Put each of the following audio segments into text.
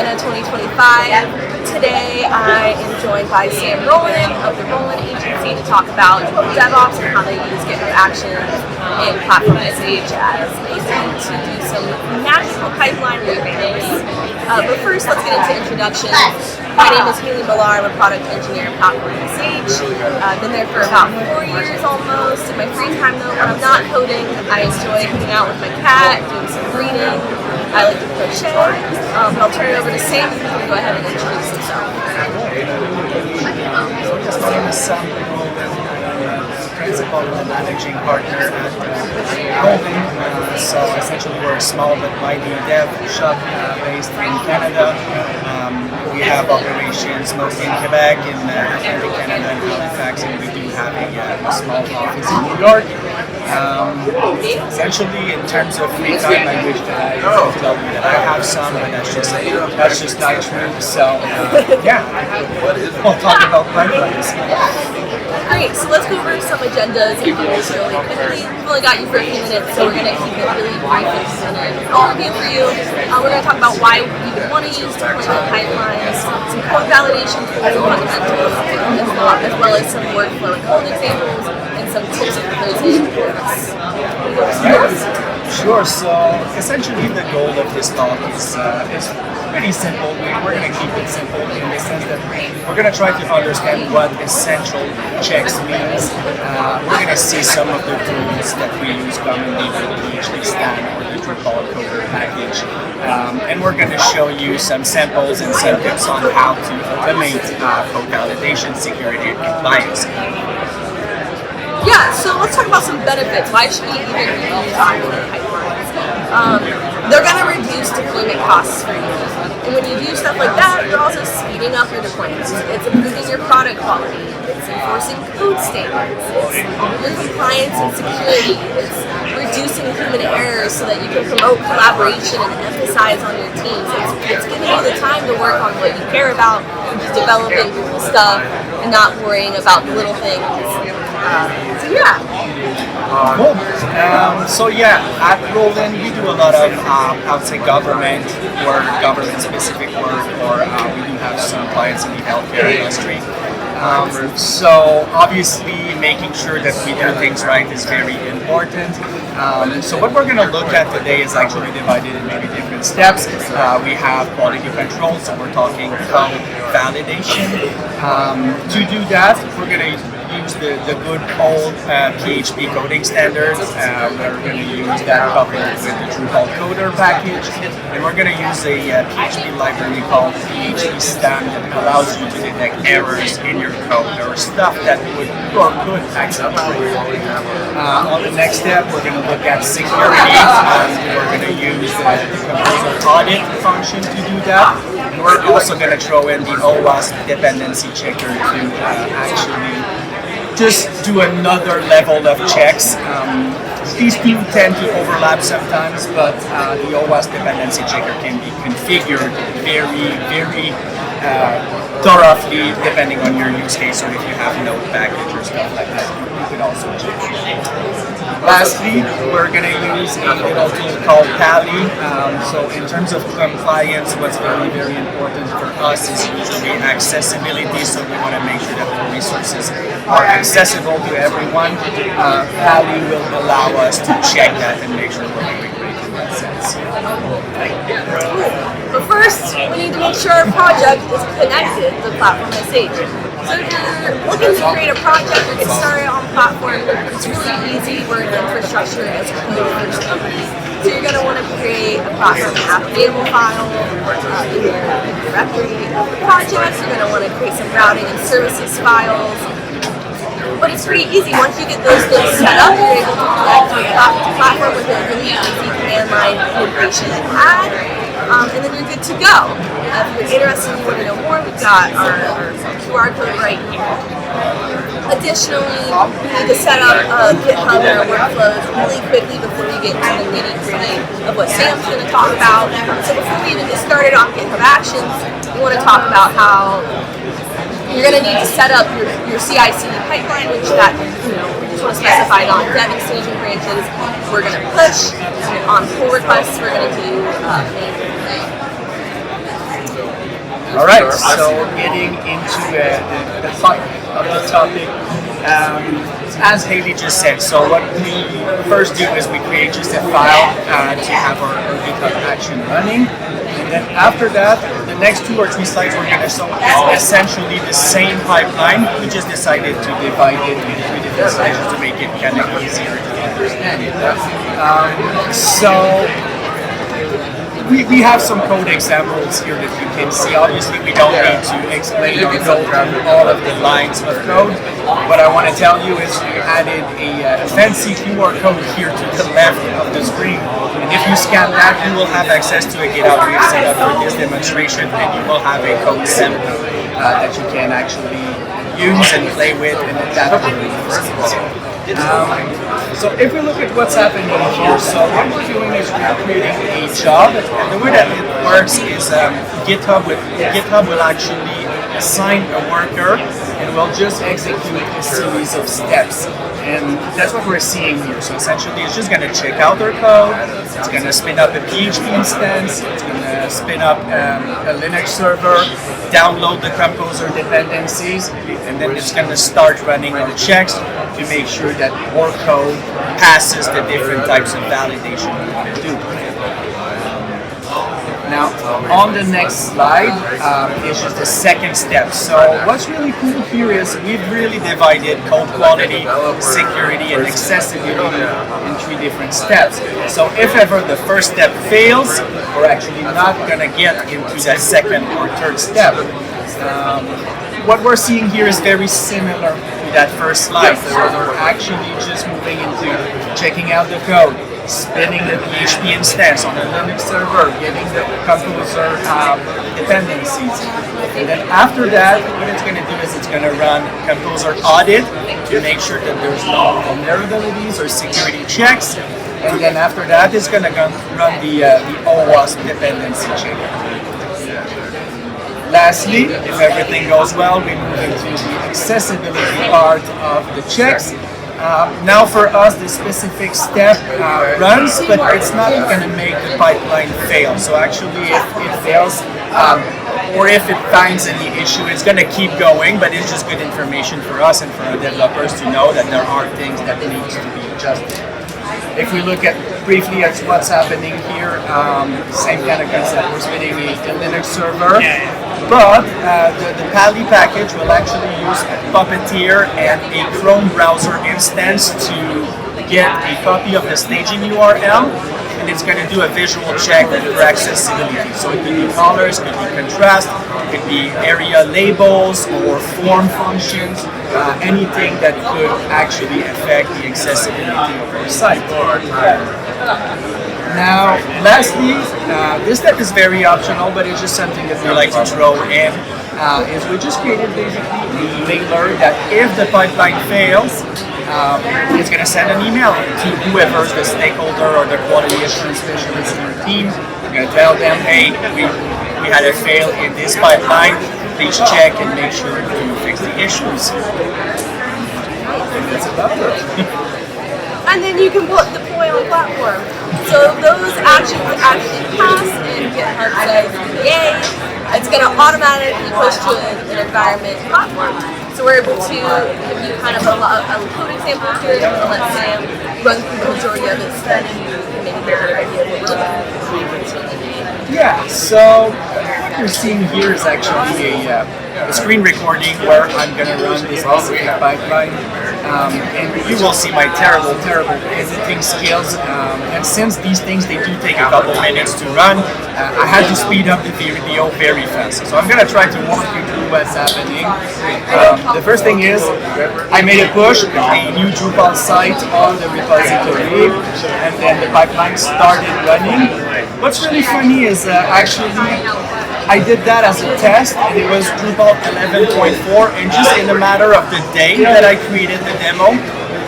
Atlanta 2025. Today I am joined by Sam Rollin of the Rollin agency to talk about DevOps and how they use GitHub Actions and Platform.sh as a tool to do some magical pipeline revamps. But first, let's get into introductions. My name is Haylee Millar. I'm a product engineer at Platform.sh. I've been there for about 4 years almost. In my free time, though, when I'm not coding, I enjoy hanging out with my cat, doing some reading. I like to crochet. But I'll turn it over to Sam. He can go ahead and introduce himself. My name is Sam Rollin. Principal and managing partner at Rollin. So essentially we're a small but mighty dev shop based in Canada. We have operations mostly in Quebec, in Atlantic Canada, and Halifax, and we do have a small office in New York. Essentially, in terms of free time, I wish that I could tell you that I have some, but that's just not true. So yeah, we'll talk about pipelines. Great, so let's go over some agendas and goals really quickly. We've only got you for a few minutes, so we're going to keep it really brief and an overview for you. We're going to talk about why we would want to use deployment pipelines, some code validation tools and fundamentals, as well as some workflow and code examples, and some tips for those imports. Sure, so essentially the goal of this talk is pretty simple. We're going to keep it simple in the sense that we're going to try to understand what essential checks means. We're going to see some of the tools that we use commonly with PHP Stan or the DrupalCon package. And we're going to show you some samples and some tips on how to automate code validation, security, and compliance. Yeah, so let's talk about some benefits. Why should we even use deployment pipelines? They're going to reduce deployment costs for you. And when you do stuff like that, you're also speeding up your deployments. It's improving your product quality. It's enforcing code standards. It's your compliance and security. It's reducing human errors so that you can promote collaboration and emphasize on your teams. It's giving you the time to work on what you care about, which is developing cool stuff and not worrying about the little things. So yeah. Cool. So yeah, at Rollin we do a lot of, I would say, government or government-specific work, or we do have some clients in the healthcare industry. So obviously making sure that we do things right is very important. So what we're going to look at today is actually divided in maybe different steps. We have quality control, so we're talking code validation. To do that, we're going to use the good old PHP coding standards. We're going to use that coupled with the DrupalCoder package, and we're going to use a PHP library called PHP Stan that allows you to detect errors in your code or stuff that would or could accidentally. On the next step, we're going to look at security. We're going to use the composer audit function to do that. And we're also going to throw in the OWASP dependency checker to actually just do another level of checks. These two tend to overlap sometimes, but the OWASP dependency checker can be configured very thoroughly depending on your use case, or if you have node package or stuff like that, you could also check. Lastly, we're going to use a little tool called Tally. So in terms of compliance, what's very important for us is usually accessibility, so we want to make sure that the resources are accessible to everyone. Tally will allow us to check that and make sure we're doing great in that sense. But first, we need to make sure our project is connected to Platform.sh. So if you're looking to create a project or get started on Platform, it's really easy. We're an infrastructure as a code-first company. So you're going to want to create a Platform app enable file in your directory of the project. You're going to want to create some routing and services files. But it's pretty easy. Once you get those things set up, you're able to connect to the platform with a really easy command line integration and add, and then you're good to go. If you're interested and you want to know more, we've got our QR code right here. Additionally, we need to set up GitHub and our workflows really quickly before we get into the nitty-gritty of what Sam's going to talk about. So before we even get started on GitHub Actions, we want to talk about how you're going to need to set up your CI/CD pipeline, which we just want to specify on dev and staging branches. We're going to push, and on pull requests, we're going to do main. All right, so getting into the heart of the topic, as Haylee just said, so what we first do is we create just a file to have our GitHub action running. And then after that, the next 2 or 3 slides we're going to show is essentially the same pipeline. We just decided to divide it into 3 different sections to make it kind of easier to understand. So we have some code examples here that you can see. Obviously, we don't need to explain or go through all of the lines of code. What I want to tell you is we added a fancy QR code here to the left of the screen. And if you scan that, you will have access to a GitHub we've set up for this demonstration, and you will have a code sample that you can actually use and play with and adapt to. So if we look at what's happening here, so what we're doing is we're creating a job, and the way that it works is GitHub will actually assign a worker and will just execute a series of steps. And that's what we're seeing here. So essentially it's just going to check out our code, it's going to spin up a PHP instance, it's going to spin up a Linux server, download the Composer dependencies, and then it's going to start running our checks to make sure that our code passes the different types of validation we want to do. Now, on the next slide is just the second step. So what's really cool here is we've really divided code quality, security, and accessibility in 3 different steps. So if ever the first step fails, we're actually not going to get into that second or third step. What we're seeing here is very similar to that first slide. So we're actually just moving into checking out the code, spinning the PHP instance on a Linux server, getting the Composer dependencies. And then after that, what it's going to do is it's going to run Composer audit to make sure that there's no vulnerabilities or security checks. And then after that, it's going to run the OWASP dependency check. Lastly, if everything goes well, we move into the accessibility part of the checks. Now for us, the specific step runs, but it's not going to make the pipeline fail. So actually, if it fails, or if it finds any issue, it's going to keep going, but it's just good information for us and for our developers to know that there are things that need to be adjusted. If we look at briefly at what's happening here, same kind of concept. We're spinning a Linux server, but the Pally package will actually use Puppeteer and a Chrome browser instance to get a copy of the staging URL, and it's going to do a visual check for accessibility. So it could be colors, it could be contrast, it could be area labels or form functions, anything that could actually affect the accessibility of our site. Now, lastly, this step is very optional, but it's just something that we like to throw in, is we just created basically a mailer that if the pipeline fails, it's going to send an email to whoever's the stakeholder or the quality assurance specialist in your team. We're going to tell them, hey, we had a fail in this pipeline, please check and make sure to fix the issues. That's about it. And then you can deploy on platform. So those actions actually pass and GitHub says, yay, it's going to automatically push to an environment platform. So we're able to give you kind of a code example here, and let's say run through the majority of it, so then you can maybe get a better idea of what we're looking at. Yeah, so what you're seeing here is actually a screen recording where I'm going to run this specific pipeline. And you will see my terrible editing skills. And since these things, they do take a couple minutes to run, I had to speed up the video very fast. So I'm going to try to walk you through what's happening. The first thing is, I made a push, a new Drupal site on the repository, and then the pipeline started running. What's really funny is actually, I did that as a test, and it was Drupal 11.4, and just in a matter of the day that I created the demo,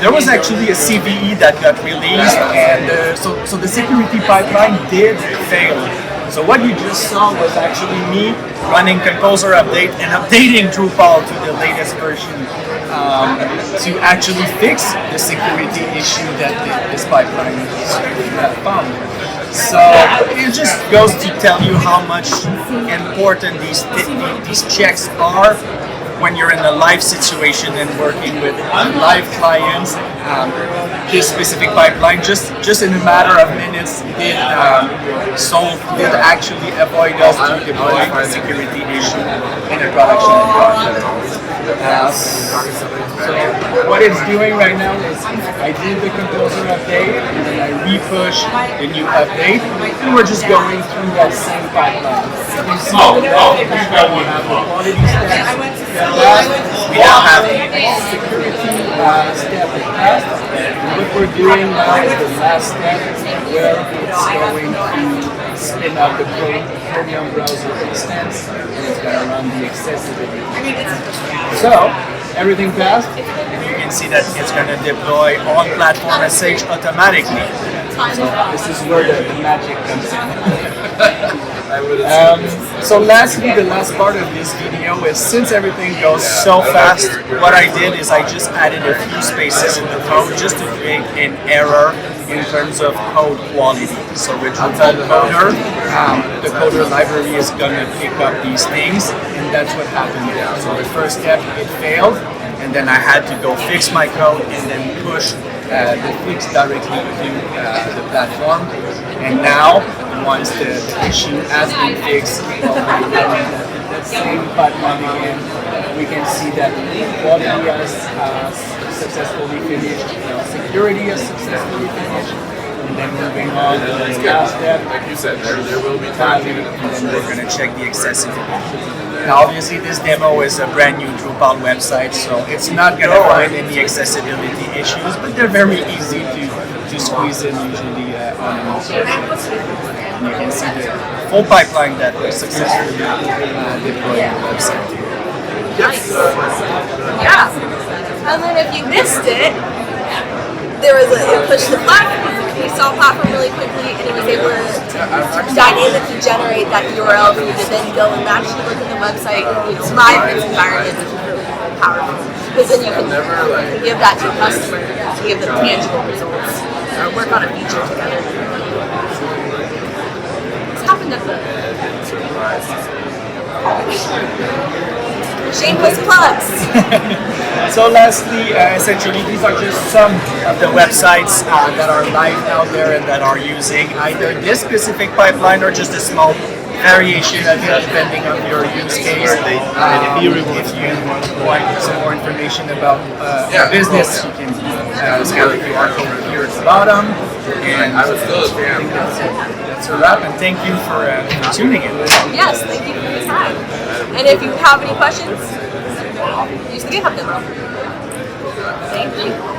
there was actually a CVE that got released, and so the security pipeline did fail. So what you just saw was actually me running Composer update and updating Drupal to the latest version to actually fix the security issue that this pipeline found. So it just goes to tell you how much important these checks are when you're in a live situation and working with live clients. This specific pipeline, just in a matter of minutes, did actually avoid us to deploy a security issue in a production environment. So what it's doing right now is I did the composer update and then I repush the new update, and we're just going through that same pipeline. You can see that we have the quality steps. We now have security step passed. What we're doing now is the last step where it's going to spin up the Chromium browser instance and it's going to run the accessibility. So everything passed. You can see that it's going to deploy on Platform.sh automatically. So this is where the magic comes in. So lastly, the last part of this video is, since everything goes so fast, what I did is I just added a few spaces in the code just to create an error in terms of code quality. So with DrupalCoder, the coder library is going to pick up these things, and that's what happened there. So the first step, it failed, and then I had to go fix my code and then push the fix directly to the platform. And now, once the issue has been fixed, that same pipeline again, we can see that quality has successfully finished, security has successfully finished, and then moving on to the last step. Like you said, there will be time. And then we're going to check the accessibility. Now, obviously, this demo is a brand new Drupal website, so it's not going to find any accessibility issues, but they're very easy to squeeze in usually on an operation. You can see the full pipeline that was successfully deployed on the website. Nice. Yeah. And then if you missed it, it pushed the platform. We saw platform really quickly, and it was able to dynamically generate that URL for you to then go and actually look at the website and thrive in its environment, which is really powerful. Because then you can give that to a customer to give them tangible results or work on a feature together. What's happened at the shameless plugs? So lastly, essentially, these are just some of the websites that are live out there and that are using either this specific pipeline or just a small variation of it depending on your use case. If you want some more information about business, you can scan the QR code here at the bottom. And I was still a fan. That's a wrap, and thank you for tuning in. Yes, thank you for your time. And if you have any questions, use the GitHub demo. Thank you.